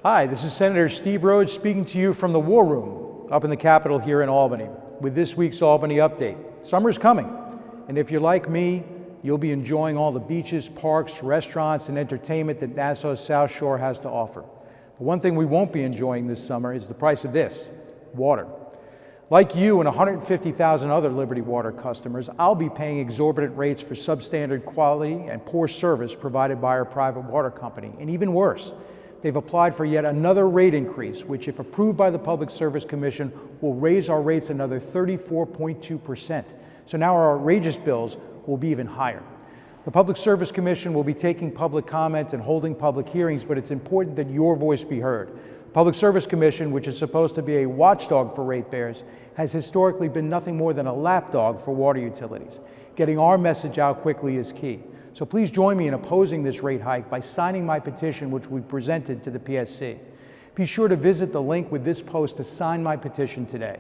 Hi, this is Senator Steve Rhoads speaking to you from the War Room up in the Capitol here in Albany with this week's Albany Update. Summer's coming, and if you're like me, you'll be enjoying all the beaches, parks, restaurants, and entertainment that Nassau's South Shore has to offer. But one thing we won't be enjoying this summer is the price of this, water. Like you and 150,000 other Liberty Water customers, I'll be paying exorbitant rates for substandard quality and poor service provided by our private water company. And even worse, they've applied for yet another rate increase, which, if approved by the Public Service Commission, will raise our rates another 34.2%. So now our outrageous bills will be even higher. The Public Service Commission will be taking public comment and holding public hearings, but it's important that your voice be heard. The Public Service Commission, which is supposed to be a watchdog for ratepayers, has historically been nothing more than a lapdog for water utilities. Getting our message out quickly is key. So please join me in opposing this rate hike by signing my petition, which we presented to the PSC. Be sure to visit the link with this post to sign my petition today.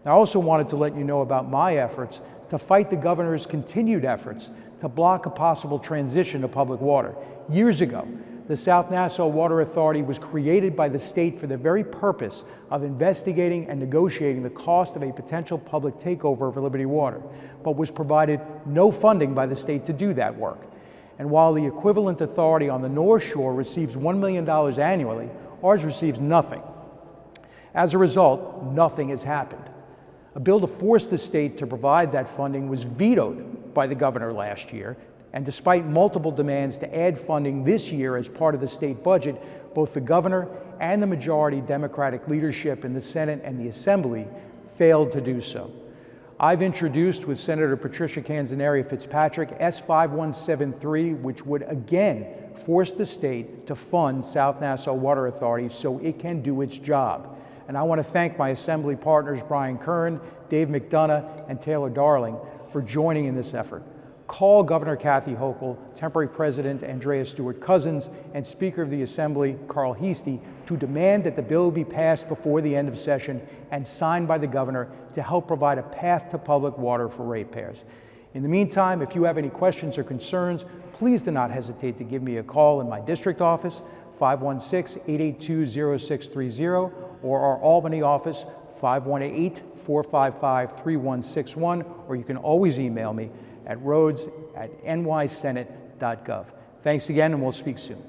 I also wanted to let you know about my efforts to fight the governor's continued efforts to block a possible transition to public water. Years ago, the South Nassau Water Authority was created by the state for the very purpose of investigating and negotiating the cost of a potential public takeover of Liberty Water, but was provided no funding by the state to do that work. And while the equivalent authority on the North Shore receives $1 million annually, ours receives nothing. As a result, nothing has happened. A bill to force the state to provide that funding was vetoed by the governor last year, and despite multiple demands to add funding this year as part of the state budget, both the governor and the majority Democratic leadership in the Senate and the Assembly failed to do so. I've introduced with Senator Patricia Canzanaria Fitzpatrick S5173, which would again force the state to fund South Nassau Water Authority so it can do its job. And I want to thank my Assembly partners Brian Kern, Dave McDonough, and Taylor Darling for joining in this effort. Call Governor Kathy Hochul, Temporary President Andrea Stewart-Cousins, and Speaker of the Assembly Carl Heastie to demand that the bill be passed before the end of session and signed by the governor to help provide a path to public water for ratepayers. In the meantime, if you have any questions or concerns, please do not hesitate to give me a call in my district office, 516-882-0630, or our Albany office, 518-455-3161, or you can always email me at rhoads@nysenate.gov. Thanks again, and we'll speak soon.